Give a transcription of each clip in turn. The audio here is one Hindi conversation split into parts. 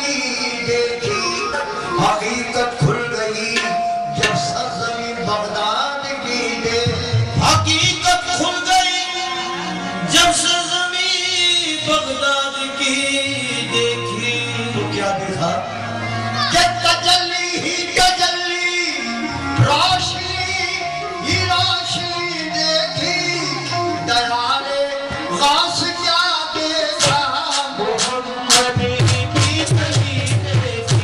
गली देखी, हकीकत खुल गई जब सरजमी बगदाद की देखी। हकीकत खुल गई जब सरजमी बगदाद की देखी। तो क्या देखा कि तजल्ली ही तजल्ली, रोशनी ही रोशनी देखी। दयाले गास क्या देखा, मोहम्मद की गली देखी।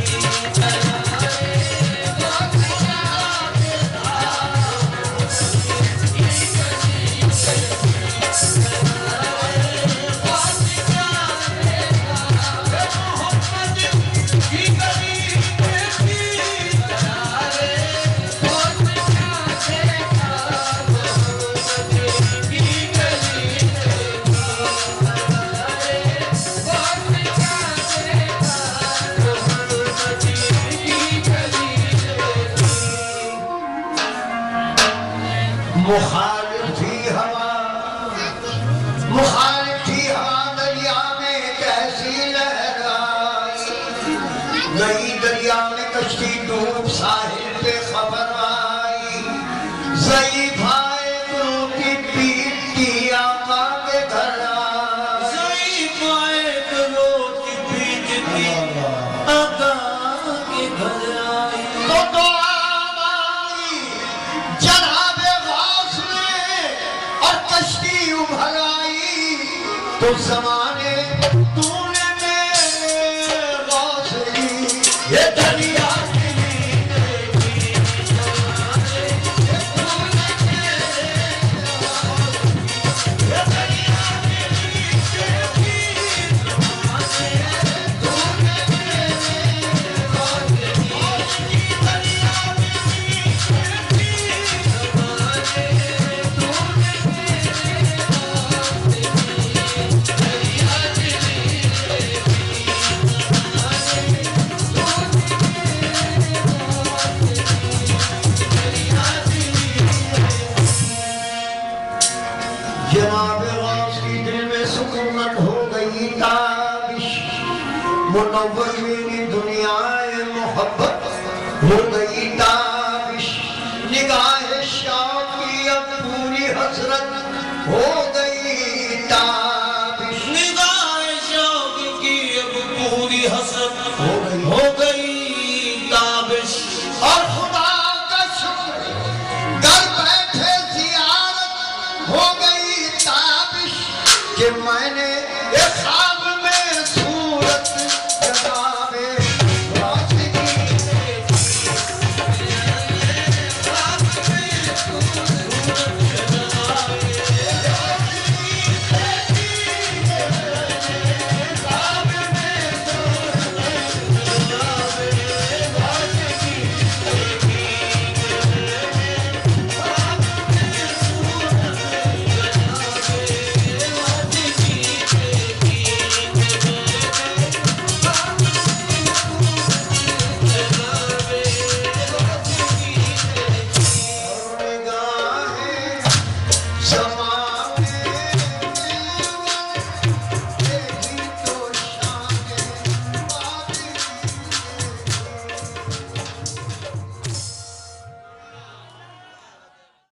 मुखालिफ थी हवा, मुखालिफ थी हवा, दरिया में कैसी लहर आई। गई दरिया में कश्ती डूब, साहिल पे खबर आई। ज़ईफ़ आए गुरु की पीठ की आका के घर आई। ज़ईफ़ आए गुरु की पीठ की आका के घर आई। तो दुआ मांगी जनाबे गौस ने और कश्ती उभर आई। तो ज़माने तूने मेरे गौस दी, ये दरिया जनाबे गौस की दिल में सुकूनत हो गई ताबिश। मुनव्वर मेरी दुनियाए मोहब्बत हो गई ताबिश। निगाह शौक की अब पूरी हसरत हो गई ताबिश। निगाह शौक की अब पूरी हसरत हो गई ताबिश। और खुदा का शुक्र घर बैठे जियारत हो गई ताबिश। कि मैंने एक